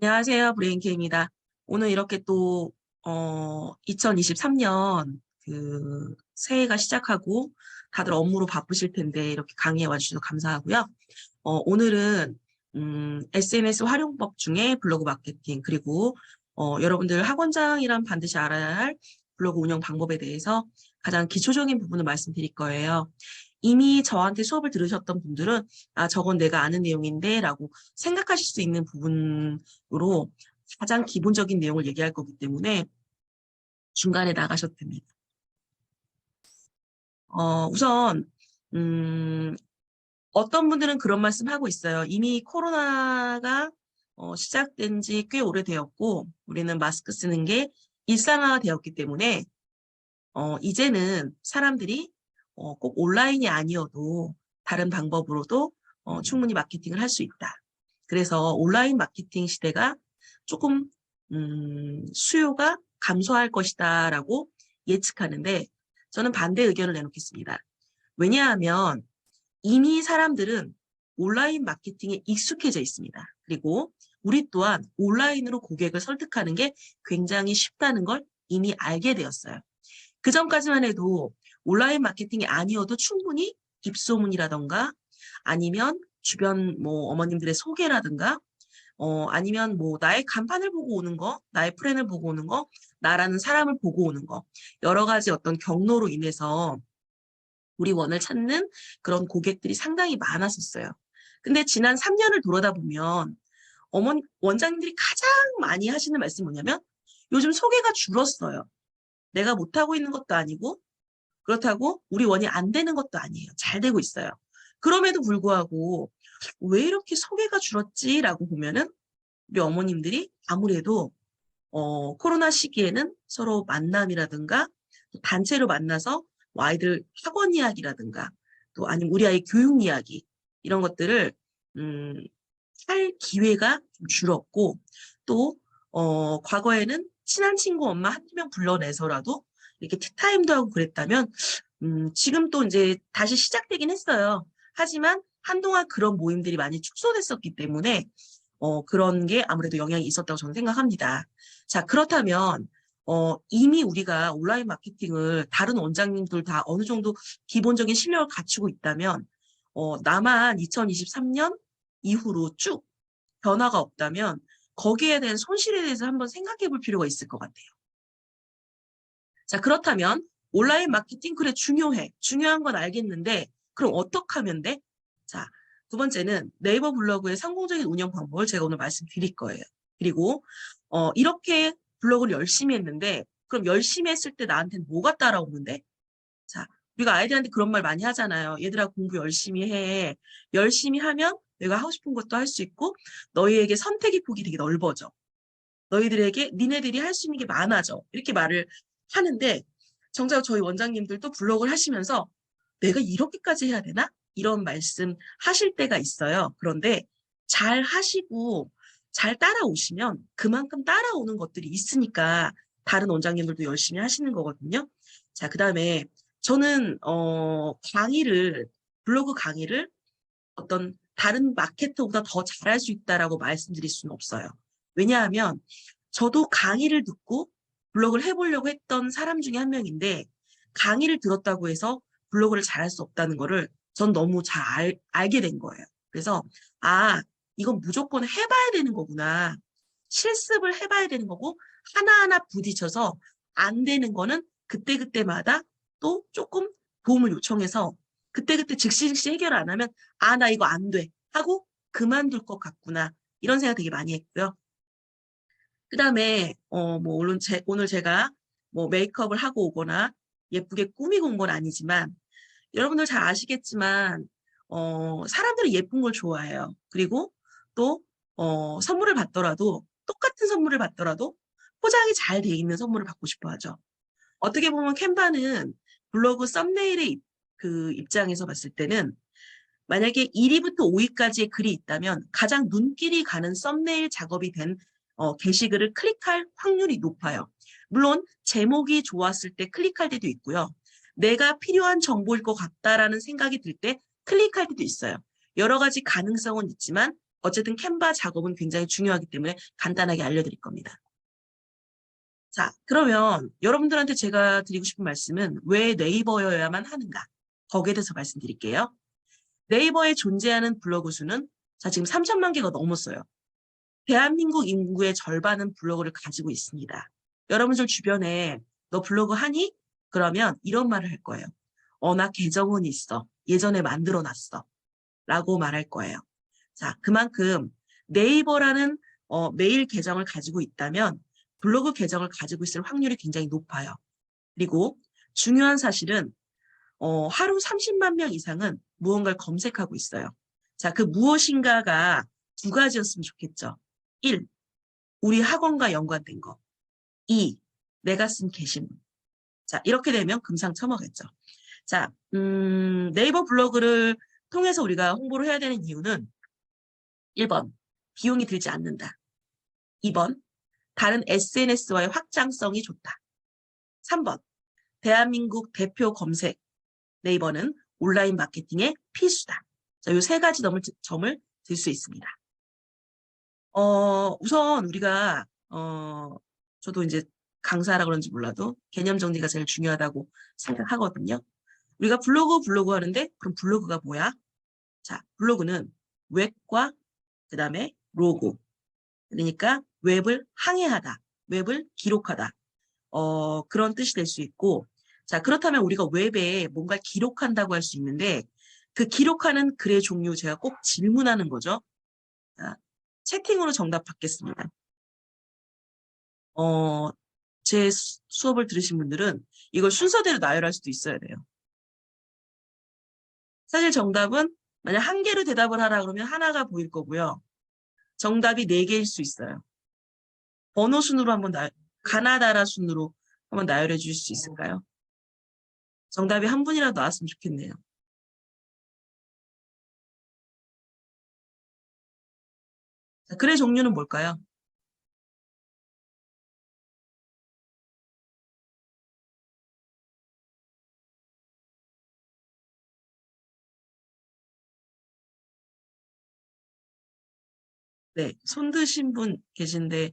안녕하세요. 브레인케입니다. 오늘 이렇게 또, 2023년 새해가 시작하고 다들 업무로 바쁘실 텐데 이렇게 강의에 와주셔서 감사하고요. 오늘은, SNS 활용법 중에 블로그 마케팅, 그리고, 여러분들 학원장이란 반드시 알아야 할 블로그 운영 방법에 대해서 가장 기초적인 부분을 말씀드릴 거예요. 이미 저한테 수업을 들으셨던 분들은, 아, 저건 내가 아는 내용인데, 라고 생각하실 수 있는 부분으로 가장 기본적인 내용을 얘기할 거기 때문에 중간에 나가셔도 됩니다. 우선, 어떤 분들은 그런 말씀 하고 있어요. 이미 코로나가 시작된 지 꽤 오래되었고, 우리는 마스크 쓰는 게 일상화가 되었기 때문에, 이제는 사람들이 꼭 온라인이 아니어도 다른 방법으로도 충분히 마케팅을 할 수 있다. 그래서 온라인 마케팅 시대가 조금 수요가 감소할 것이다라고 예측하는데 저는 반대 의견을 내놓겠습니다. 왜냐하면 이미 사람들은 온라인 마케팅에 익숙해져 있습니다. 그리고 우리 또한 온라인으로 고객을 설득하는 게 굉장히 쉽다는 걸 이미 알게 되었어요. 그 전까지만 해도 온라인 마케팅이 아니어도 충분히 입소문이라던가 아니면 주변 뭐 어머님들의 소개라든가 아니면 뭐 나의 간판을 보고 오는 거, 나의 프랜을 보고 오는 거, 나라는 사람을 보고 오는 거, 여러 가지 어떤 경로로 인해서 우리 원을 찾는 그런 고객들이 상당히 많았었어요. 근데 지난 3년을 돌아다 보면 원장님들이 가장 많이 하시는 말씀이 뭐냐면 요즘 소개가 줄었어요. 내가 못하고 있는 것도 아니고 그렇다고 우리 원이 안 되는 것도 아니에요. 잘 되고 있어요. 그럼에도 불구하고 왜 이렇게 소개가 줄었지라고 보면은 우리 어머님들이 아무래도 코로나 시기에는 서로 만남이라든가 단체로 만나서 뭐 아이들 학원 이야기라든가 또 아니면 우리 아이 교육 이야기 이런 것들을 음, 할 기회가 좀 줄었고 또 과거에는 친한 친구 엄마 한두 명 불러내서라도 이렇게 티타임도 하고 그랬다면 지금 또 이제 다시 시작되긴 했어요. 하지만 한동안 그런 모임들이 많이 축소됐었기 때문에 그런 게 아무래도 영향이 있었다고 저는 생각합니다. 자, 그렇다면 이미 우리가 온라인 마케팅을 다른 원장님들 다 어느 정도 기본적인 실력을 갖추고 있다면 나만 2023년 이후로 쭉 변화가 없다면 거기에 대한 손실에 대해서 한번 생각해 볼 필요가 있을 것 같아요. 자, 그렇다면 온라인 마케팅 그래 중요해. 중요한 건 알겠는데 그럼 어떻게 하면 돼? 자, 두 번째는 네이버 블로그의 성공적인 운영 방법을 제가 오늘 말씀드릴 거예요. 그리고 이렇게 블로그를 열심히 했는데 그럼 열심히 했을 때 나한테는 뭐가 따라오는데? 자, 우리가 아이들한테 그런 말 많이 하잖아요. 얘들아 공부 열심히 해. 열심히 하면 내가 하고 싶은 것도 할 수 있고 너희에게 선택의 폭이 되게 넓어져. 너희들에게 니네들이 할 수 있는 게 많아져. 이렇게 말을 하는데 정작 저희 원장님들도 블로그를 하시면서 내가 이렇게까지 해야 되나? 이런 말씀 하실 때가 있어요. 그런데 잘 하시고 잘 따라오시면 그만큼 따라오는 것들이 있으니까 다른 원장님들도 열심히 하시는 거거든요. 자, 그다음에 저는 블로그 강의를 어떤 다른 마케터보다 더 잘할 수 있다라고 말씀드릴 수는 없어요. 왜냐하면 저도 강의를 듣고 블로그를 해보려고 했던 사람 중에 한 명인데 강의를 들었다고 해서 블로그를 잘할 수 없다는 거를 전 너무 잘 알게 된 거예요. 그래서 아, 이건 무조건 해봐야 되는 거구나. 실습을 해봐야 되는 거고 하나하나 부딪혀서 안 되는 거는 그때그때마다 또 조금 도움을 요청해서 그때그때 즉시 해결 안 하면 아, 나 이거 안 돼. 하고 그만둘 것 같구나. 이런 생각 되게 많이 했고요. 그 다음에, 뭐, 물론 오늘 제가 뭐 메이크업을 하고 오거나 예쁘게 꾸미고 온 건 아니지만, 여러분들 잘 아시겠지만, 사람들이 예쁜 걸 좋아해요. 그리고 또, 선물을 받더라도, 똑같은 선물을 받더라도 포장이 잘 돼 있는 선물을 받고 싶어 하죠. 어떻게 보면 캔바는 블로그 썸네일의 그 입장에서 봤을 때는 만약에 1위부터 5위까지의 글이 있다면 가장 눈길이 가는 썸네일 작업이 된 게시글을 클릭할 확률이 높아요. 물론 제목이 좋았을 때 클릭할 때도 있고요. 내가 필요한 정보일 것 같다라는 생각이 들 때 클릭할 때도 있어요. 여러 가지 가능성은 있지만 어쨌든 캔바 작업은 굉장히 중요하기 때문에 간단하게 알려드릴 겁니다. 자, 그러면 여러분들한테 제가 드리고 싶은 말씀은 왜 네이버여야만 하는가? 거기에 대해서 말씀드릴게요. 네이버에 존재하는 블로그 수는 자, 지금 3천만 개가 넘었어요. 대한민국 인구의 절반은 블로그를 가지고 있습니다. 여러분들 주변에 너 블로그 하니? 그러면 이런 말을 할 거예요. 나 계정은 있어. 예전에 만들어놨어. 라고 말할 거예요. 자, 그만큼 네이버라는 메일 계정을 가지고 있다면 블로그 계정을 가지고 있을 확률이 굉장히 높아요. 그리고 중요한 사실은 하루 30만 명 이상은 무언가를 검색하고 있어요. 자, 그 무엇인가가 두 가지였으면 좋겠죠. 1. 우리 학원과 연관된 거. 2. 내가 쓴 게시물. 자, 이렇게 되면 금상첨화겠죠. 자, 네이버 블로그를 통해서 우리가 홍보를 해야 되는 이유는 1번, 비용이 들지 않는다. 2번, 다른 SNS와의 확장성이 좋다. 3번, 대한민국 대표 검색 네이버는 온라인 마케팅의 필수다. 자, 이 세 가지 점을 들 수 있습니다. 우선 우리가 저도 이제 강사라 그런지 몰라도 개념 정리가 제일 중요하다고 생각하거든요. 우리가 블로그 하는데 그럼 블로그가 뭐야? 자, 블로그는 웹과 그다음에 로고. 그러니까 웹을 항해하다, 웹을 기록하다. 그런 뜻이 될 수 있고, 자, 그렇다면 우리가 웹에 뭔가를 기록한다고 할 수 있는데, 그 기록하는 글의 종류 제가 꼭 질문하는 거죠. 자, 채팅으로 정답 받겠습니다. 제 수업을 들으신 분들은 이걸 순서대로 나열할 수도 있어야 돼요. 사실 정답은 만약 한 개로 대답을 하라 그러면 하나가 보일 거고요. 정답이 4개일 수 있어요. 번호 순으로 한번 가나다라 순으로 한번 나열해 주실 수 있을까요? 정답이 한 분이라도 나왔으면 좋겠네요. 자, 글의 종류는 뭘까요? 네, 손 드신 분 계신데,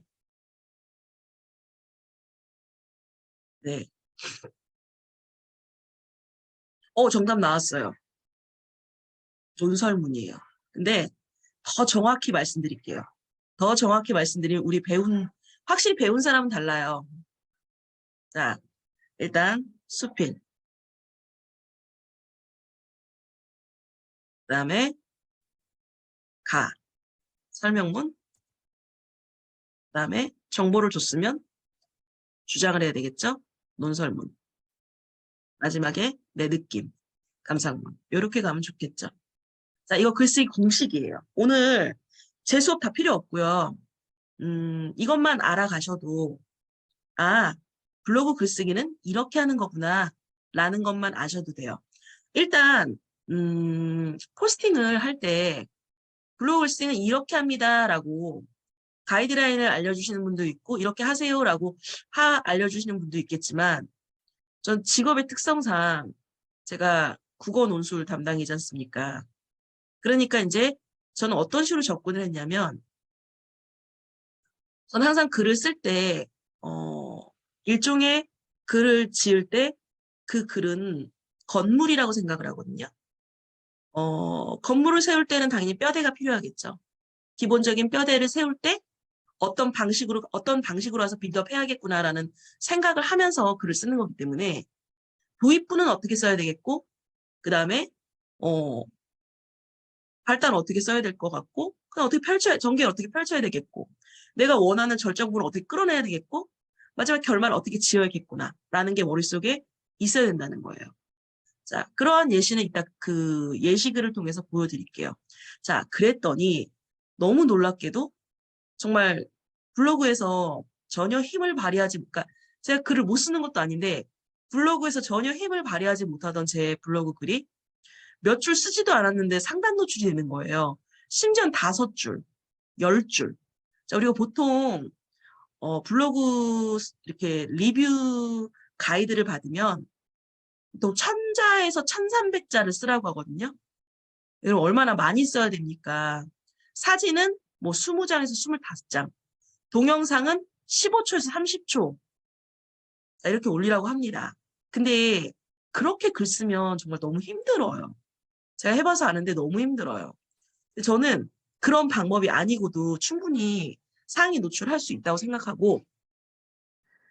네. 정답 나왔어요. 논설문이에요. 근데 더 정확히 말씀드릴게요. 더 정확히 말씀드리면 확실히 배운 사람은 달라요. 자, 일단 수필, 그다음에 가, 설명문, 그다음에 정보를 줬으면 주장을 해야 되겠죠? 논설문. 마지막에 내 느낌, 감상문. 이렇게 가면 좋겠죠? 자, 이거 글쓰기 공식이에요. 오늘 제 수업 다 필요 없고요. 이것만 알아가셔도 블로그 글쓰기는 이렇게 하는 거구나 라는 것만 아셔도 돼요. 일단 포스팅을 할 때 블로그 글쓰기는 이렇게 합니다라고 가이드라인을 알려주시는 분도 있고 이렇게 하세요라고 알려주시는 분도 있겠지만 전 직업의 특성상 제가 국어 논술 담당이지 않습니까? 그러니까 이제 저는 어떤 식으로 접근을 했냐면 저는 항상 글을 쓸 때 일종의 글을 지을 때 그 글은 건물이라고 생각을 하거든요. 건물을 세울 때는 당연히 뼈대가 필요하겠죠. 기본적인 뼈대를 세울 때 어떤 방식으로 와서 빌드업해야겠구나라는 생각을 하면서 글을 쓰는 거기 때문에 도입부는 어떻게 써야 되겠고 그 다음에 발단은 어떻게 써야 될 것 같고 그다음 전개를 어떻게 펼쳐야 되겠고 내가 원하는 절정부를 어떻게 끌어내야 되겠고 마지막 결말을 어떻게 지어야겠구나라는 게 머릿속에 있어야 된다는 거예요. 자, 그러한 예시는 이따 그 예시글을 통해서 보여드릴게요. 자, 그랬더니 너무 놀랍게도 정말 블로그에서 전혀 힘을 발휘하지, 그러니까 제가 글을 못 쓰는 것도 아닌데 블로그에서 전혀 힘을 발휘하지 못하던 제 블로그 글이 몇 줄 쓰지도 않았는데 상단 노출이 되는 거예요. 심지어는 5줄, 10줄. 자, 우리가 보통 블로그 이렇게 리뷰 가이드를 받으면 보통 1000자에서 1300자를 쓰라고 하거든요. 여러분 얼마나 많이 써야 됩니까? 사진은 뭐 20장에서 25장, 동영상은 15초에서 30초 이렇게 올리라고 합니다. 근데 그렇게 글 쓰면 정말 너무 힘들어요. 제가 해봐서 아는데 너무 힘들어요. 저는 그런 방법이 아니고도 충분히 상위 노출할 수 있다고 생각하고,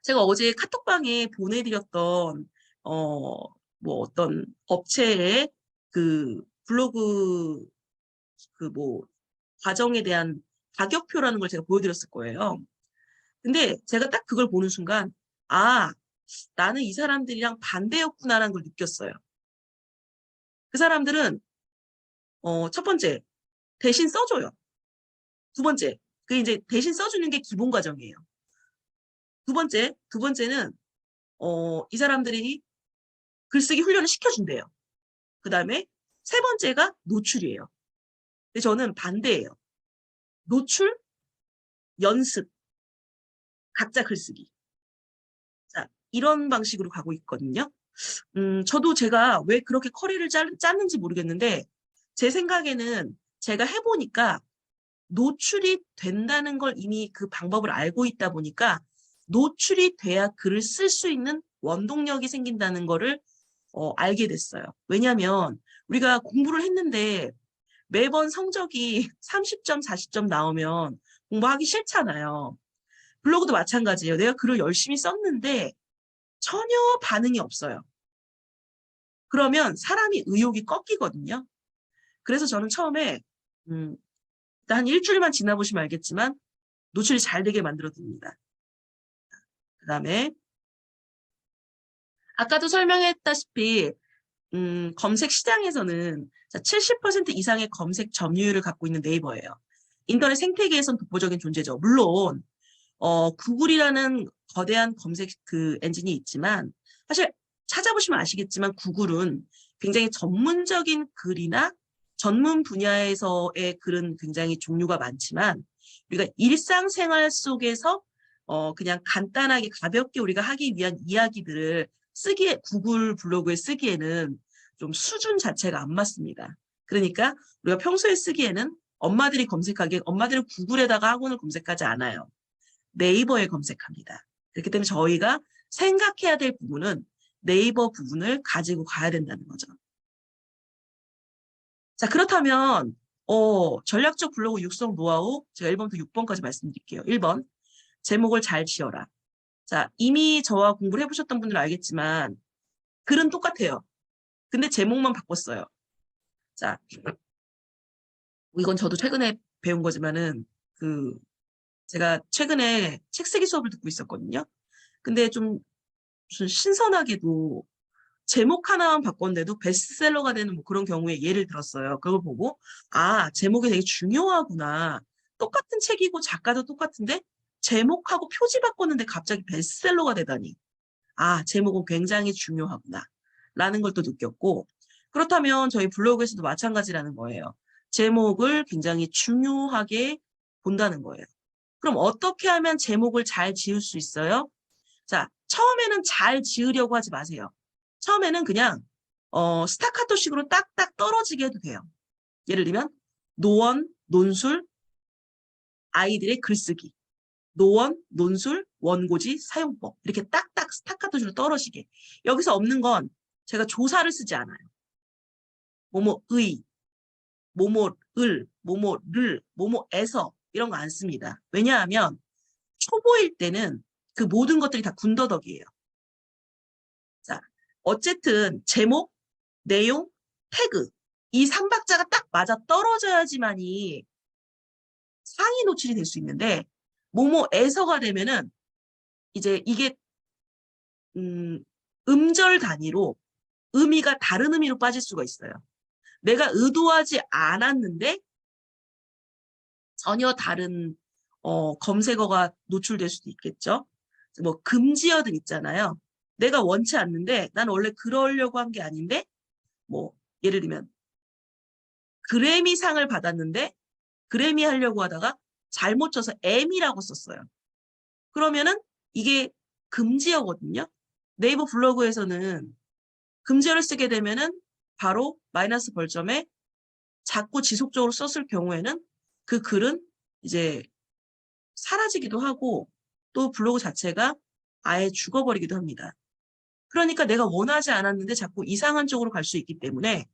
제가 어제 카톡방에 보내드렸던 뭐 어떤 업체의 그 블로그 그 뭐 과정에 대한 가격표라는 걸 제가 보여드렸을 거예요. 근데 제가 딱 그걸 보는 순간, 아, 나는 이 사람들이랑 반대였구나라는 걸 느꼈어요. 그 사람들은 첫 번째 대신 써줘요. 두 번째, 그 이제 대신 써주는 게 기본 과정이에요. 두 번째는 이 사람들이 글쓰기 훈련을 시켜준대요. 그 다음에 세 번째가 노출이에요. 근데 저는 반대예요. 노출, 연습, 각자 글쓰기. 자, 이런 방식으로 가고 있거든요. 저도 제가 왜 그렇게 커리를 짰는지 모르겠는데, 제 생각에는 제가 해보니까 노출이 된다는 걸 이미 그 방법을 알고 있다 보니까 노출이 돼야 글을 쓸 수 있는 원동력이 생긴다는 거를 알게 됐어요. 왜냐하면 우리가 공부를 했는데 매번 성적이 30점, 40점 나오면 공부하기 싫잖아요. 블로그도 마찬가지예요. 내가 글을 열심히 썼는데 전혀 반응이 없어요. 그러면 사람이 의욕이 꺾이거든요. 그래서 저는 처음에 한 일주일만 지나보시면 알겠지만 노출이 잘 되게 만들어드립니다. 그 다음에 아까도 설명했다시피 검색 시장에서는 70% 이상의 검색 점유율을 갖고 있는 네이버예요. 인터넷 생태계에선 독보적인 존재죠. 물론 구글이라는 거대한 검색 그 엔진이 있지만 사실 찾아보시면 아시겠지만 구글은 굉장히 전문적인 글이나 전문 분야에서의 글은 굉장히 종류가 많지만 우리가 일상생활 속에서 그냥 간단하게 가볍게 우리가 하기 위한 이야기들을 쓰기에 구글 블로그에 쓰기에는 좀 수준 자체가 안 맞습니다. 그러니까 우리가 평소에 쓰기에는 엄마들은 구글에다가 학원을 검색하지 않아요. 네이버에 검색합니다. 그렇기 때문에 저희가 생각해야 될 부분은 네이버 부분을 가지고 가야 된다는 거죠. 자, 그렇다면 전략적 블로그 육성 노하우 제가 1번부터 6번까지 말씀드릴게요. 1번, 제목을 잘 지어라. 자, 이미 저와 공부를 해보셨던 분들은 알겠지만 글은 똑같아요. 근데 제목만 바꿨어요. 자, 이건 저도 최근에 배운 거지만은 제가 최근에 책 쓰기 수업을 듣고 있었거든요. 근데 좀 무슨 신선하게도 제목 하나만 바꿨는데도 베스트셀러가 되는 뭐 그런 경우에 예를 들었어요. 그걸 보고 아, 제목이 되게 중요하구나. 똑같은 책이고 작가도 똑같은데 제목하고 표지 바꿨는데 갑자기 베스트셀러가 되다니. 아, 제목은 굉장히 중요하구나. 라는 걸 또 느꼈고, 그렇다면 저희 블로그에서도 마찬가지라는 거예요. 제목을 굉장히 중요하게 본다는 거예요. 그럼 어떻게 하면 제목을 잘 지을 수 있어요? 자, 처음에는 잘 지으려고 하지 마세요. 처음에는 그냥 스타카토식으로 딱딱 떨어지게 해도 돼요. 예를 들면 노원, 논술, 아이들의 글쓰기. 노원, 논술, 원고지, 사용법. 이렇게 딱딱 스타카토식으로 떨어지게. 여기서 없는 건 제가 조사를 쓰지 않아요. 뭐뭐의, 뭐뭐을, 뭐뭐를, 뭐뭐에서 이런 거 안 씁니다. 왜냐하면 초보일 때는 그 모든 것들이 다 군더더기예요. 자, 어쨌든 제목, 내용, 태그 이 3박자가 딱 맞아 떨어져야지만이 상위 노출이 될 수 있는데 뭐뭐에서가 되면은 이제 이게 음절 단위로 의미가 다른 의미로 빠질 수가 있어요. 내가 의도하지 않았는데 전혀 다른 검색어가 노출될 수도 있겠죠. 뭐 금지어들 있잖아요. 내가 원치 않는데 난 원래 그러려고 한 게 아닌데 뭐 예를 들면 그래미상을 받았는데 그래미 하려고 하다가 잘못 쳐서 M이라고 썼어요. 그러면은 이게 금지어거든요. 네이버 블로그에서는 금지어를 쓰게 되면은 바로 마이너스 벌점에 자꾸 지속적으로 썼을 경우에는 그 글은 이제 사라지기도 하고 또 블로그 자체가 아예 죽어버리기도 합니다. 그러니까 내가 원하지 않았는데 자꾸 이상한 쪽으로 갈 수 있기 때문에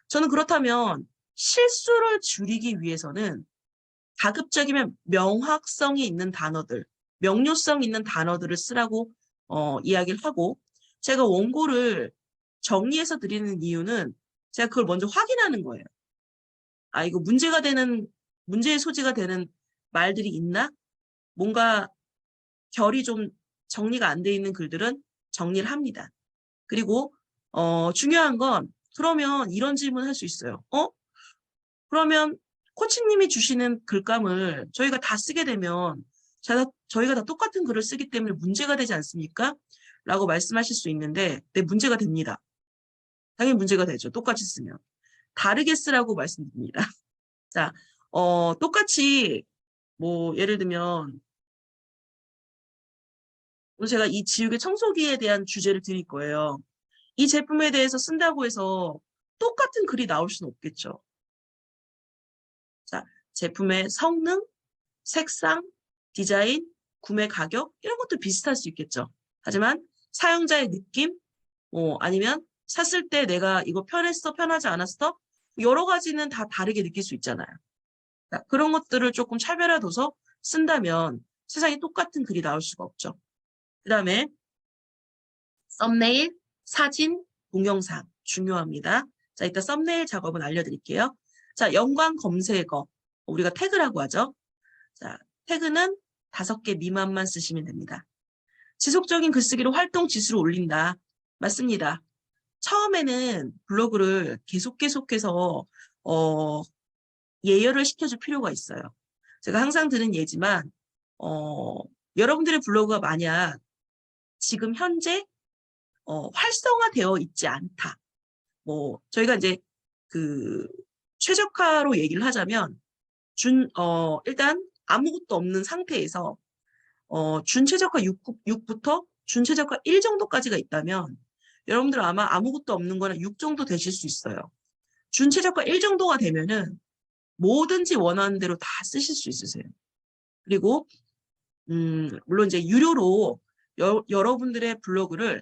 저는 그렇다면 실수를 줄이기 위해서는 가급적이면 명확성이 있는 단어들, 명료성 있는 단어들을 쓰라고 이야기를 하고 제가 원고를 정리해서 드리는 이유는 제가 그걸 먼저 확인하는 거예요. 아, 이거 문제의 소지가 되는 말들이 있나? 뭔가 결이 좀 정리가 안 돼 있는 글들은 정리를 합니다. 그리고 중요한 건 그러면 이런 질문을 할 수 있어요. 그러면 코치님이 주시는 글감을 저희가 다 쓰게 되면 저희가 다 똑같은 글을 쓰기 때문에 문제가 되지 않습니까? 라고 말씀하실 수 있는데 네, 문제가 됩니다. 당연히 문제가 되죠. 똑같이 쓰면. 다르게 쓰라고 말씀드립니다. 자, 똑같이 뭐 예를 들면 오늘 제가 이 지우개 청소기에 대한 주제를 드릴 거예요. 이 제품에 대해서 쓴다고 해서 똑같은 글이 나올 수는 없겠죠. 자, 제품의 성능, 색상, 디자인, 구매 가격 이런 것도 비슷할 수 있겠죠. 하지만 사용자의 느낌, 아니면 샀을 때 내가 이거 편했어, 편하지 않았어? 여러 가지는 다 다르게 느낄 수 있잖아요. 자, 그런 것들을 조금 차별화둬서 쓴다면 세상에 똑같은 글이 나올 수가 없죠. 그 다음에 썸네일, 사진, 동영상 중요합니다. 자, 이따 썸네일 작업은 알려드릴게요. 자, 연관 검색어 우리가 태그라고 하죠. 자, 태그는 5개 미만만 쓰시면 됩니다. 지속적인 글쓰기로 활동 지수를 올린다. 맞습니다. 처음에는 블로그를 계속해서 예열을 시켜줄 필요가 있어요. 제가 항상 드는 예지만 여러분들의 블로그가 만약 지금 현재 활성화되어 있지 않다. 뭐 저희가 이제 그 최적화로 얘기를 하자면 일단 아무것도 없는 상태에서 준최적화 6부터 준최적화 1 정도까지가 있다면 여러분들 아마 아무것도 없는 거는 6 정도 되실 수 있어요. 준최적화 1 정도가 되면은 뭐든지 원하는 대로 다 쓰실 수 있으세요. 그리고 물론 이제 유료로 여러분들의 블로그를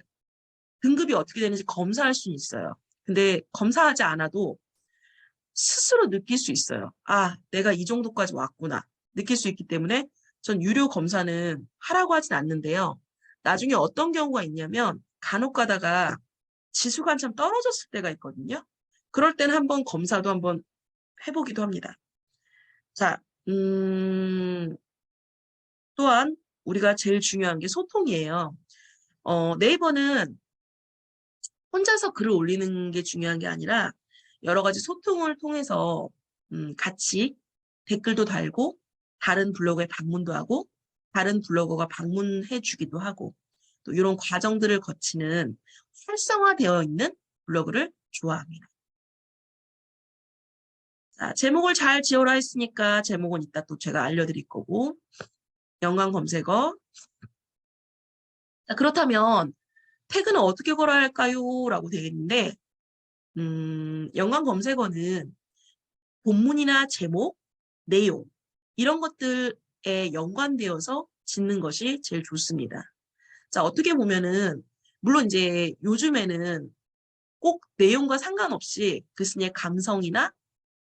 등급이 어떻게 되는지 검사할 수는 있어요. 근데 검사하지 않아도 스스로 느낄 수 있어요. 아, 내가 이 정도까지 왔구나. 느낄 수 있기 때문에 전 유료 검사는 하라고 하진 않는데요. 나중에 어떤 경우가 있냐면 간혹 가다가 지수가 한참 떨어졌을 때가 있거든요. 그럴 때는 한번 검사도 한번 해보기도 합니다. 자, 또한 우리가 제일 중요한 게 소통이에요. 네이버는 혼자서 글을 올리는 게 중요한 게 아니라 여러 가지 소통을 통해서 같이 댓글도 달고 다른 블로그에 방문도 하고 다른 블로거가 방문해 주기도 하고 또 이런 과정들을 거치는 활성화되어 있는 블로그를 좋아합니다. 자, 제목을 잘 지어라 했으니까 제목은 이따 또 제가 알려드릴 거고 연관 검색어. 자, 그렇다면 태그는 어떻게 걸어야 할까요? 라고 되어 있는데 연관 검색어는 본문이나 제목, 내용 이런 것들에 연관되어서 짓는 것이 제일 좋습니다. 자, 어떻게 보면은 물론 이제 요즘에는 꼭 내용과 상관없이 글쓴이의 감성이나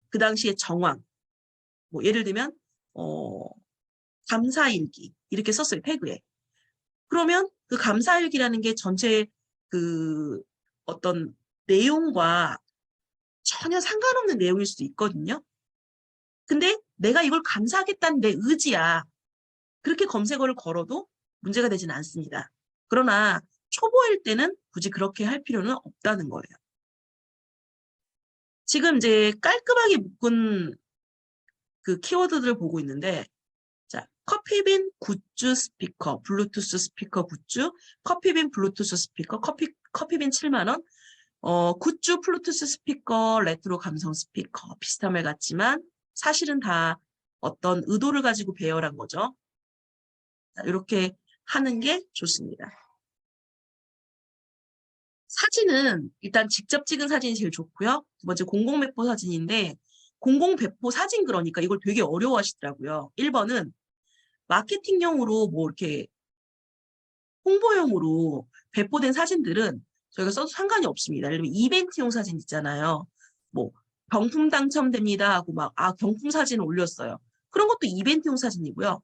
그 당시의 정황, 뭐 예를 들면 감사일기 이렇게 썼어요, 태그에. 그러면 그 감사일기라는 게 전체 그 어떤 내용과 전혀 상관없는 내용일 수도 있거든요. 근데 내가 이걸 감사하겠다는 내 의지야. 그렇게 검색어를 걸어도 문제가 되지는 않습니다. 그러나 초보일 때는 굳이 그렇게 할 필요는 없다는 거예요. 지금 이제 깔끔하게 묶은 그 키워드들을 보고 있는데 자, 커피빈 굿즈 스피커, 블루투스 스피커 굿즈, 커피빈 블루투스 스피커, 커피빈 7만 원, 굿즈 블루투스 스피커, 레트로 감성 스피커 비슷함을 같지만 사실은 다 어떤 의도를 가지고 배열한 거죠. 자, 이렇게 하는 게 좋습니다. 사진은 일단 직접 찍은 사진이 제일 좋고요. 두 번째 공공매포 사진인데 공공 배포 사진 그러니까 이걸 되게 어려워하시더라고요. 1번은 마케팅용으로 뭐 이렇게 홍보용으로 배포된 사진들은 저희가 써도 상관이 없습니다. 예를 들면 이벤트용 사진 있잖아요. 뭐 경품 당첨됩니다 하고 막 경품 사진을 올렸어요. 그런 것도 이벤트용 사진이고요.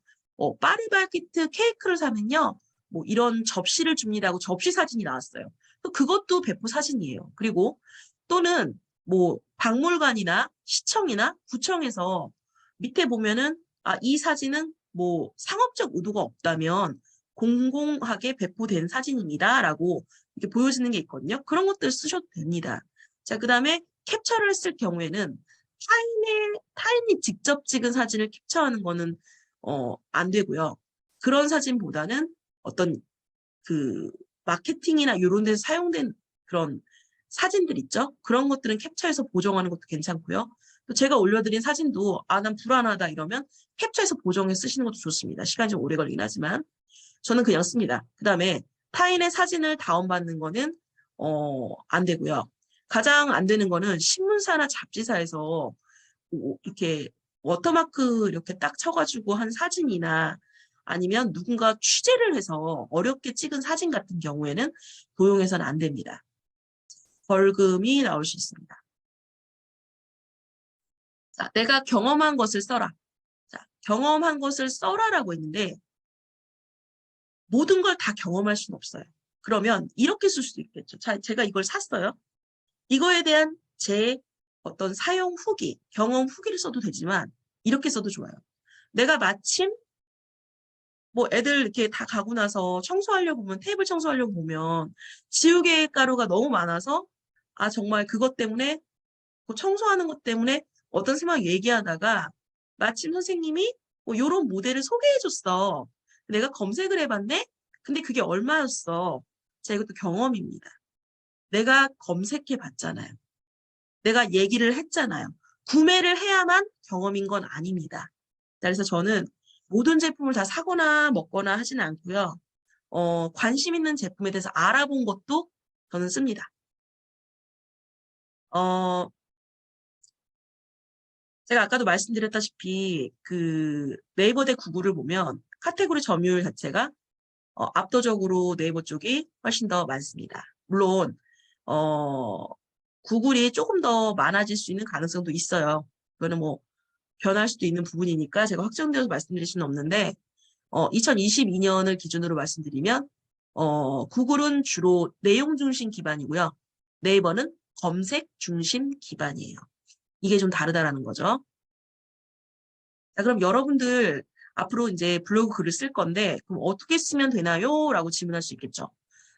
파리바게뜨 케이크를 사면요. 뭐 이런 접시를 줍니다 하고 접시 사진이 나왔어요. 그것도 배포 사진이에요. 그리고 또는 뭐 박물관이나 시청이나 구청에서 밑에 보면은 이 사진은 뭐 상업적 의도가 없다면 공공하게 배포된 사진입니다라고 이렇게 보여지는 게 있거든요. 그런 것들 쓰셔도 됩니다. 자, 그다음에 캡처를 했을 경우에는 타인이 직접 찍은 사진을 캡처하는 거는 안 되고요. 그런 사진보다는 어떤 그 마케팅이나 이런 데서 사용된 그런 사진들 있죠? 그런 것들은 캡처해서 보정하는 것도 괜찮고요. 또 제가 올려드린 사진도 난 불안하다 이러면 캡처해서 보정해 쓰시는 것도 좋습니다. 시간이 좀 오래 걸리긴 하지만 저는 그냥 씁니다. 그 다음에 타인의 사진을 다운받는 거는 안 되고요. 가장 안 되는 거는 신문사나 잡지사에서 이렇게 워터마크 이렇게 딱 쳐가지고 한 사진이나 아니면 누군가 취재를 해서 어렵게 찍은 사진 같은 경우에는 도용해서는 안 됩니다. 벌금이 나올 수 있습니다. 자, 내가 경험한 것을 써라. 자, 경험한 것을 써라라고 했는데 모든 걸 다 경험할 수는 없어요. 그러면 이렇게 쓸 수도 있겠죠. 자, 제가 이걸 샀어요. 이거에 대한 제 어떤 사용 후기, 경험 후기를 써도 되지만 이렇게 써도 좋아요. 내가 마침 뭐 애들 이렇게 다 가고 나서 청소하려고 보면 테이블 청소하려고 보면 지우개 가루가 너무 많아서 정말 그것 때문에 그 청소하는 것 때문에 어떤 선생님하고 얘기하다가 마침 선생님이 뭐 이런 모델을 소개해줬어. 내가 검색을 해봤네? 근데 그게 얼마였어? 자, 이것도 경험입니다. 내가 검색해봤잖아요. 내가 얘기를 했잖아요. 구매를 해야만 경험인 건 아닙니다. 그래서 저는 모든 제품을 다 사거나 먹거나 하지는 않고요. 관심 있는 제품에 대해서 알아본 것도 저는 씁니다. 제가 아까도 말씀드렸다시피 그 네이버 대 구글을 보면 카테고리 점유율 자체가 압도적으로 네이버 쪽이 훨씬 더 많습니다. 물론 구글이 조금 더 많아질 수 있는 가능성도 있어요. 그거는 뭐 변할 수도 있는 부분이니까 제가 확정되어서 말씀드릴 수는 없는데 2022년을 기준으로 말씀드리면 구글은 주로 내용 중심 기반이고요. 네이버는 검색 중심 기반이에요. 이게 좀 다르다라는 거죠. 자, 그럼 여러분들 앞으로 이제 블로그 글을 쓸 건데 그럼 어떻게 쓰면 되나요? 라고 질문할 수 있겠죠.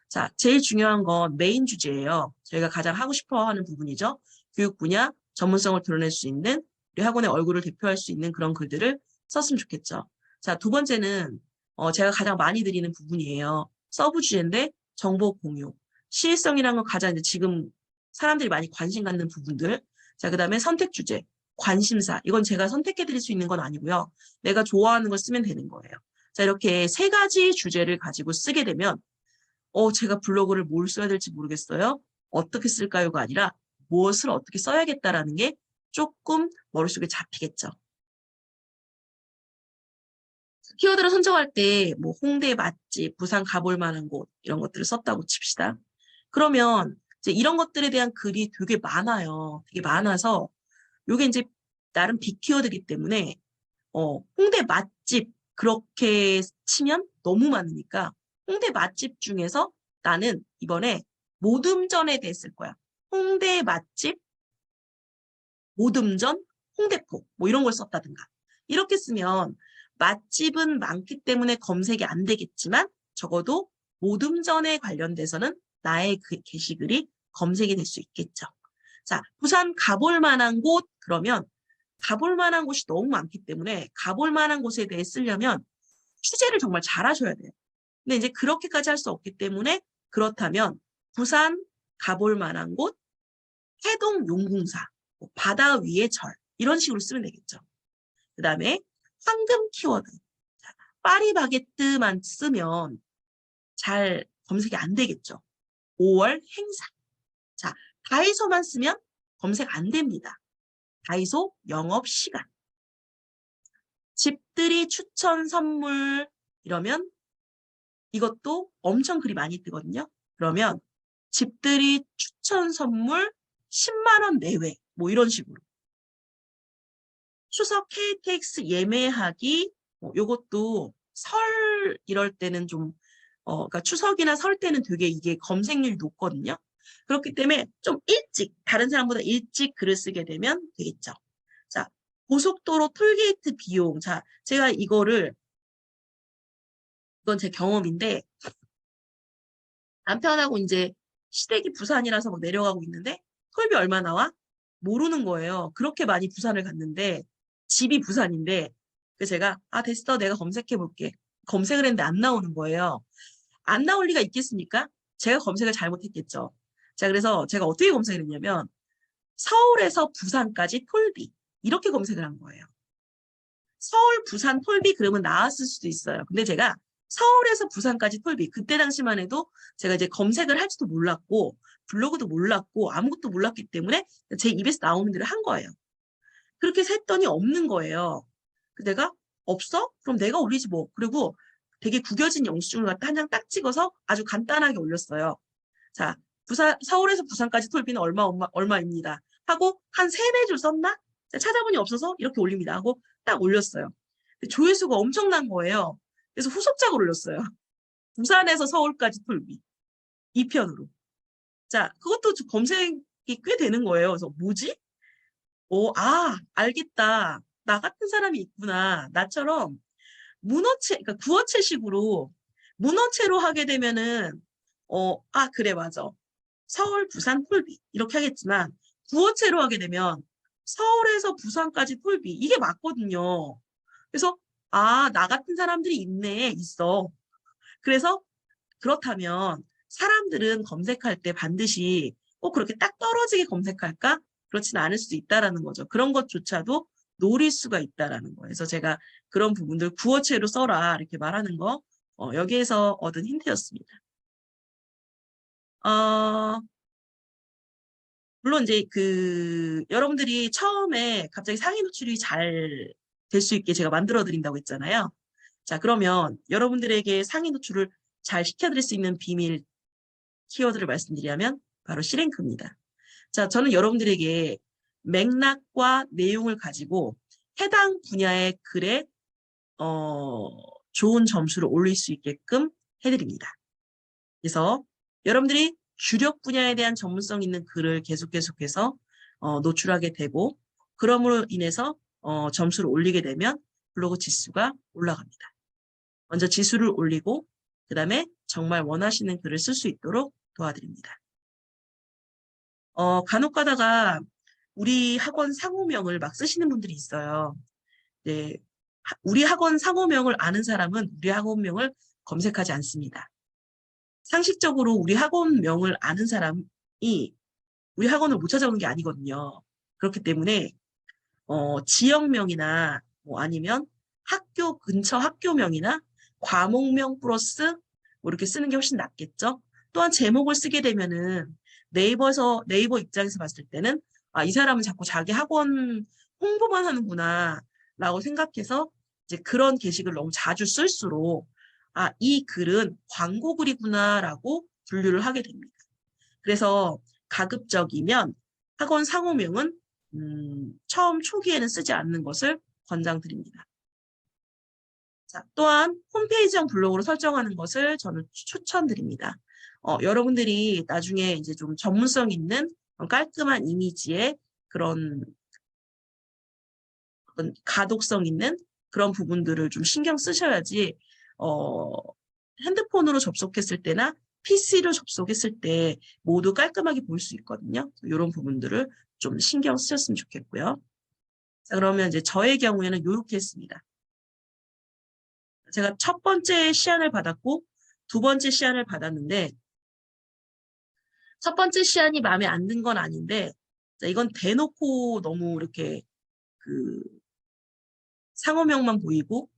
자, 제일 중요한 건 메인 주제예요. 저희가 가장 하고 싶어 하는 부분이죠. 교육 분야 전문성을 드러낼 수 있는 우리 학원의 얼굴을 대표할 수 있는 그런 글들을 썼으면 좋겠죠. 자, 두 번째는 제가 가장 많이 드리는 부분이에요. 서브 주제인데 정보 공유. 시일성이라는 건 가장 이제 지금 사람들이 많이 관심 갖는 부분들. 자, 그다음에 선택 주제, 관심사. 이건 제가 선택해 드릴 수 있는 건 아니고요. 내가 좋아하는 걸 쓰면 되는 거예요. 자, 이렇게 세 가지 주제를 가지고 쓰게 되면 제가 블로그를 뭘 써야 될지 모르겠어요. 어떻게 쓸까요가 아니라 무엇을 어떻게 써야겠다라는 게 조금 머릿속에 잡히겠죠. 키워드를 선정할 때 뭐 홍대 맛집, 부산 가볼 만한 곳 이런 것들을 썼다고 칩시다. 그러면 이제 이런 것들에 대한 글이 되게 많아요. 되게 많아서 요게 이제 나름 빅키워드이기 때문에 홍대 맛집 그렇게 치면 너무 많으니까 홍대 맛집 중에서 나는 이번에 모듬전에 대해 쓸 거야. 홍대 맛집, 모듬전, 홍대포 뭐 이런 걸 썼다든가. 이렇게 쓰면 맛집은 많기 때문에 검색이 안 되겠지만 적어도 모듬전에 관련돼서는 나의 그 게시글이 검색이 될 수 있겠죠. 자, 부산 가볼 만한 곳 그러면 가볼 만한 곳이 너무 많기 때문에 가볼 만한 곳에 대해 쓰려면 취재를 정말 잘하셔야 돼요. 근데 이제 그렇게까지 할 수 없기 때문에 그렇다면 부산 가볼 만한 곳, 해동 용궁사, 뭐 바다 위의 절 이런 식으로 쓰면 되겠죠. 그 다음에 황금 키워드. 파리바게뜨만 쓰면 잘 검색이 안 되겠죠. 5월 행사. 자, 다해서만 쓰면 검색 안 됩니다. 다이소 영업시간. 집들이 추천 선물 이러면 이것도 엄청 글이 많이 뜨거든요. 그러면 집들이 추천 선물 10만 원 내외 뭐 이런 식으로. 추석 KTX 예매하기 요것도 설 이럴 때는 좀 그러니까 추석이나 설 때는 되게 이게 검색률이 높거든요. 그렇기 때문에 좀 일찍 다른 사람보다 일찍 글을 쓰게 되면 되겠죠. 자, 고속도로 톨게이트 비용. 자, 제가 이건 제 경험인데 남편하고 이제 시댁이 부산이라서 막 내려가고 있는데 톨비 얼마 나와? 모르는 거예요. 그렇게 많이 부산을 갔는데 집이 부산인데 그래서 제가 됐어 내가 검색해 볼게. 검색을 했는데 안 나오는 거예요. 안 나올 리가 있겠습니까? 제가 검색을 잘못했겠죠. 자, 그래서 제가 어떻게 검색을 했냐면 서울에서 부산까지 톨비 이렇게 검색을 한 거예요. 서울, 부산, 톨비 그러면 나왔을 수도 있어요. 근데 제가 서울에서 부산까지 톨비 그때 당시만 해도 제가 이제 검색을 할지도 몰랐고 블로그도 몰랐고 아무것도 몰랐기 때문에 제 입에서 나오는 대로 한 거예요. 그렇게 해서 했더니 없는 거예요. 그래서 내가 없어? 그럼 내가 올리지 뭐. 그리고 되게 구겨진 영수증을 갖다 한 장 딱 찍어서 아주 간단하게 올렸어요. 자, 서울에서 부산까지 톨비는 얼마입니다. 하고 한 3-4줄 썼나? 찾아보니 없어서 이렇게 올립니다. 하고 딱 올렸어요. 조회수가 엄청난 거예요. 그래서 후속작을 올렸어요. 부산에서 서울까지 톨비. 2편으로. 자, 그것도 검색이 꽤 되는 거예요. 그래서 뭐지? 알겠다. 나 같은 사람이 있구나. 나처럼 그러니까 구어체식으로 문어체로 하게 되면은 그래 맞아. 서울, 부산, 톨비 이렇게 하겠지만 구어체로 하게 되면 서울에서 부산까지 톨비 이게 맞거든요. 그래서 나 같은 사람들이 있어. 그래서 그렇다면 사람들은 검색할 때 반드시 꼭 그렇게 딱 떨어지게 검색할까? 그렇지는 않을 수도 있다라는 거죠. 그런 것조차도 노릴 수가 있다라는 거예요. 그래서 제가 그런 부분들 구어체로 써라 이렇게 말하는 거 여기에서 얻은 힌트였습니다. 물론 이제 여러분들이 처음에 갑자기 상위 노출이 잘 될 수 있게 제가 만들어 드린다고 했잖아요. 자, 그러면 여러분들에게 상위 노출을 잘 시켜드릴 수 있는 비밀 키워드를 말씀드리자면 바로 C랭크입니다. 자, 저는 여러분들에게 맥락과 내용을 가지고 해당 분야의 글에 좋은 점수를 올릴 수 있게끔 해드립니다. 그래서 여러분들이 주력 분야에 대한 전문성 있는 글을 계속해서 노출하게 되고 그럼으로 인해서 점수를 올리게 되면 블로그 지수가 올라갑니다. 먼저 지수를 올리고 그 다음에 정말 원하시는 글을 쓸 수 있도록 도와드립니다. 간혹 가다가 우리 학원 상호명을 막 쓰시는 분들이 있어요. 네, 우리 학원 상호명을 아는 사람은 우리 학원명을 검색하지 않습니다. 상식적으로 우리 학원명을 아는 사람이 우리 학원을 못 찾아오는 게 아니거든요. 그렇기 때문에 지역명이나 뭐 아니면 학교 근처 학교명이나 과목명 플러스 뭐 이렇게 쓰는 게 훨씬 낫겠죠. 또한 제목을 쓰게 되면은 네이버 입장에서 봤을 때는 이 사람은 자꾸 자기 학원 홍보만 하는구나 라고 생각해서 이제 그런 게시글을 너무 자주 쓸수록 이 글은 광고 글이구나 라고 분류를 하게 됩니다. 그래서 가급적이면 학원 상호명은 처음 초기에는 쓰지 않는 것을 권장드립니다. 자, 또한 홈페이지형 블로그로 설정하는 것을 저는 추천드립니다. 여러분들이 나중에 이제 좀 전문성 있는 깔끔한 이미지의 그런 가독성 있는 그런 부분들을 좀 신경 쓰셔야지 핸드폰으로 접속했을 때나 PC로 접속했을 때 모두 깔끔하게 볼 수 있거든요. 이런 부분들을 좀 신경 쓰셨으면 좋겠고요. 자, 그러면 이제 저의 경우에는 이렇게 했습니다. 제가 첫 번째 시안을 받았고 두 번째 시안을 받았는데 첫 번째 시안이 마음에 안 든 건 아닌데 자, 이건 대놓고 너무 이렇게 상호명만 보이고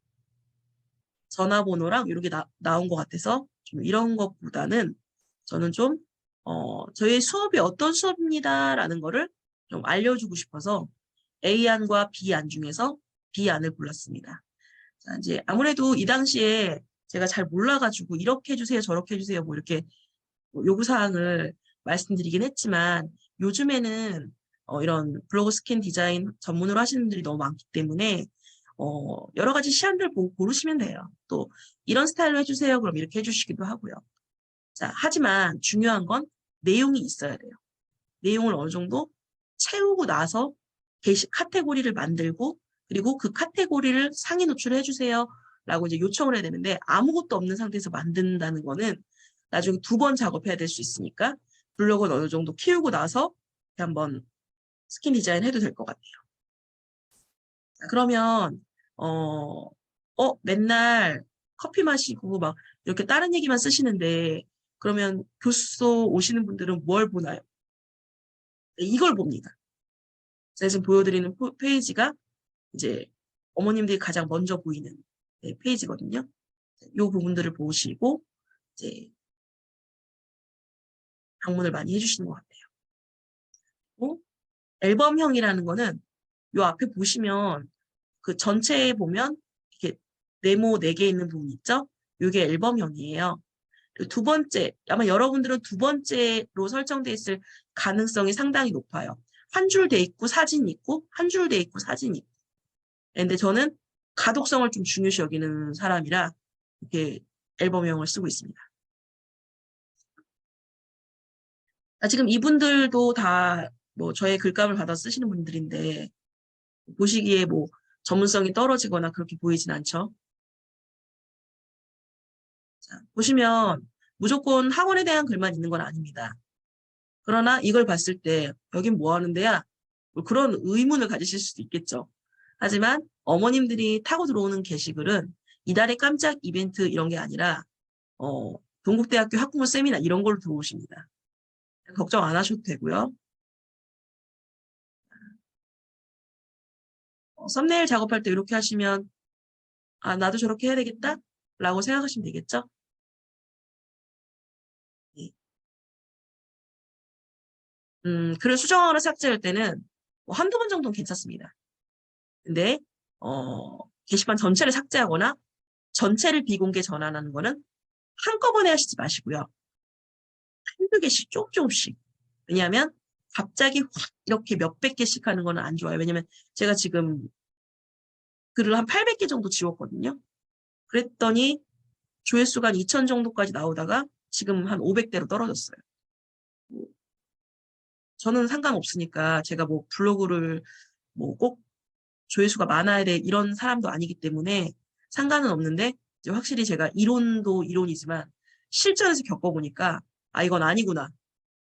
전화번호랑 이렇게 나온 것 같아서 좀 이런 것보다는 저는 좀 저희 수업이 어떤 수업입니다라는 거를 좀 알려주고 싶어서 A안과 B안 중에서 B안을 골랐습니다. 자, 이제 아무래도 이 당시에 제가 잘 몰라가지고 이렇게 해주세요, 저렇게 해주세요, 뭐 이렇게 요구사항을 말씀드리긴 했지만 요즘에는 이런 블로그 스킨 디자인 전문으로 하시는 분들이 너무 많기 때문에 여러 가지 시안들 보고 고르시면 돼요. 또 이런 스타일로 해주세요. 그럼 이렇게 해주시기도 하고요. 자, 하지만 중요한 건 내용이 있어야 돼요. 내용을 어느 정도 채우고 나서 카테고리를 만들고 그리고 그 카테고리를 상위 노출해 주세요. 라고 이제 요청을 해야 되는데 아무것도 없는 상태에서 만든다는 거는 나중에 2번 작업해야 될 수 있으니까 블로그는 어느 정도 키우고 나서 한번 스킨 디자인 해도 될 것 같아요. 자, 그러면 맨날 커피 마시고 막 이렇게 다른 얘기만 쓰시는데 그러면 교수소 오시는 분들은 뭘 보나요? 네, 이걸 봅니다. 제가 지금 보여드리는 페이지가 이제 어머님들이 가장 먼저 보이는 페이지거든요. 이 부분들을 보시고 이제 방문을 많이 해주시는 것 같아요. 앨범형이라는 거는 요 앞에 보시면 그 전체에 보면 이렇게 네모 4개 있는 부분 있죠? 이게 앨범형이에요. 그리고 2번째, 아마 여러분들은 2번째로 설정돼 있을 가능성이 상당히 높아요. 한 줄 돼 있고 사진이 있고 한 줄 돼 있고 사진이 있고. 근데 저는 가독성을 좀 중요시 여기는 사람이라 이렇게 앨범형을 쓰고 있습니다. 지금 이분들도 다 뭐 저의 글감을 받아 쓰시는 분들인데 보시기에 뭐 전문성이 떨어지거나 그렇게 보이진 않죠. 자, 보시면 무조건 학원에 대한 글만 있는 건 아닙니다. 그러나 이걸 봤을 때 여긴 뭐 하는 데야? 뭐 그런 의문을 가지실 수도 있겠죠. 하지만 어머님들이 타고 들어오는 게시글은 이달의 깜짝 이벤트 이런 게 아니라 동국대학교 학부모 세미나 이런 걸로 들어오십니다. 걱정 안 하셔도 되고요. 썸네일 작업할 때 이렇게 하시면 아 나도 저렇게 해야 되겠다 라고 생각하시면 되겠죠. 네. 글을 수정하거나 삭제할 때는 뭐 한두 번 정도는 괜찮습니다. 근데 게시판 전체를 삭제하거나 전체를 비공개 전환하는 거는 한꺼번에 하시지 마시고요. 한두 개씩 조금씩. 왜냐하면 갑자기 확 이렇게 몇백 개씩 하는 거는 안 좋아요. 왜냐면 제가 지금 글을 한 800개 정도 지웠거든요. 그랬더니 조회수가 한 2,000 정도까지 나오다가 지금 한 500대로 떨어졌어요. 저는 상관없으니까 제가 뭐 블로그를 뭐 꼭 조회수가 많아야 돼 이런 사람도 아니기 때문에 상관은 없는데 이제 확실히 제가 이론도 이론이지만 실전에서 겪어보니까 아 이건 아니구나.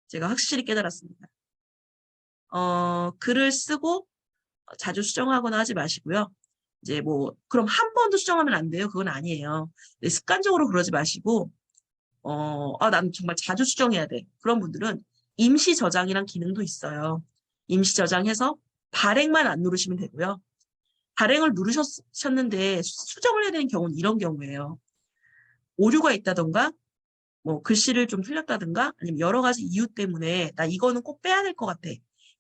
제가 확실히 깨달았습니다. 글을 쓰고 자주 수정하거나 하지 마시고요. 이제 뭐 그럼 한 번도 수정하면 안 돼요. 그건 아니에요. 습관적으로 그러지 마시고 난 정말 자주 수정해야 돼. 그런 분들은 임시 저장이란 기능도 있어요. 임시 저장해서 발행만 안 누르시면 되고요. 발행을 누르셨는데 수정을 해야 되는 경우는 이런 경우예요. 오류가 있다던가 뭐 글씨를 좀 틀렸다든가 아니면 여러 가지 이유 때문에 나 이거는 꼭 빼야 될 것 같아.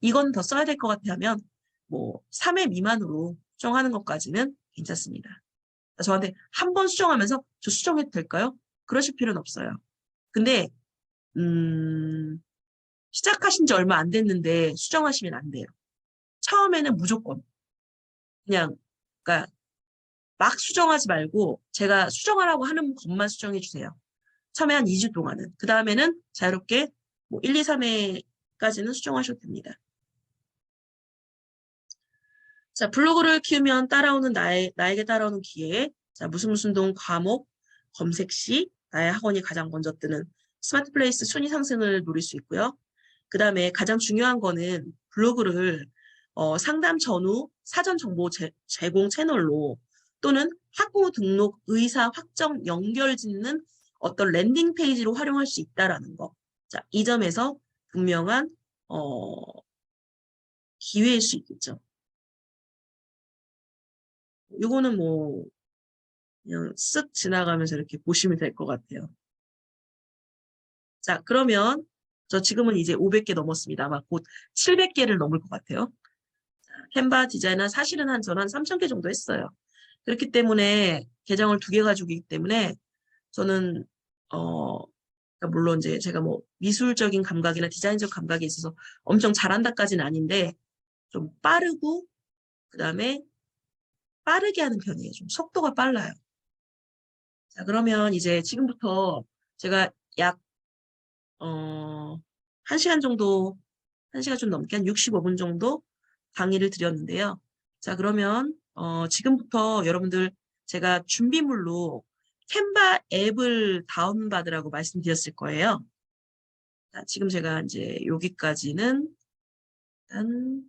이건 더 써야 될 것 같아 하면 뭐 3회 미만으로 수정하는 것까지는 괜찮습니다. 저한테 한 번 수정하면서 저 수정해도 될까요? 그러실 필요는 없어요. 근데 시작하신 지 얼마 안 됐는데 수정하시면 안 돼요. 처음에는 무조건 그냥 그러니까 막 수정하지 말고 제가 수정하라고 하는 것만 수정해 주세요. 처음에 한 2주 동안은. 그 다음에는 자유롭게 뭐 1, 2, 3회까지는 수정하셔도 됩니다. 자, 블로그를 키우면 따라오는 나에게 따라오는 기회. 자, 무슨 동 과목 검색 시 나의 학원이 가장 먼저 뜨는 스마트 플레이스 순위 상승을 노릴 수 있고요. 그 다음에 가장 중요한 거는 블로그를 상담 전후 사전 정보 제공 채널로 또는 학부모 등록 의사 확정 연결 짓는 어떤 랜딩 페이지로 활용할 수 있다라는 거. 자, 이 점에서 분명한 기회일 수 있겠죠. 이거는 뭐 그냥 쓱 지나가면서 이렇게 보시면 될 것 같아요. 자, 그러면 저 지금은 이제 500개 넘었습니다. 아마 곧 700개를 넘을 것 같아요. 캔바 디자이너 사실은 저는 한 3,000개 정도 했어요. 그렇기 때문에 계정을 2개 가지고 있기 때문에 저는 그러니까 물론 이제 제가 뭐 미술적인 감각이나 디자인적 감각이 있어서 엄청 잘한다까지는 아닌데 좀 빠르고 그다음에 빠르게 하는 편이에요. 좀 속도가 빨라요. 자, 그러면 이제 지금부터 제가 약 1시간 정도, 1시간 좀 넘게 한 65분 정도 강의를 드렸는데요. 자, 그러면 지금부터 여러분들 제가 준비물로 캔바 앱을 다운받으라고 말씀드렸을 거예요. 자, 지금 제가 이제 여기까지는 일단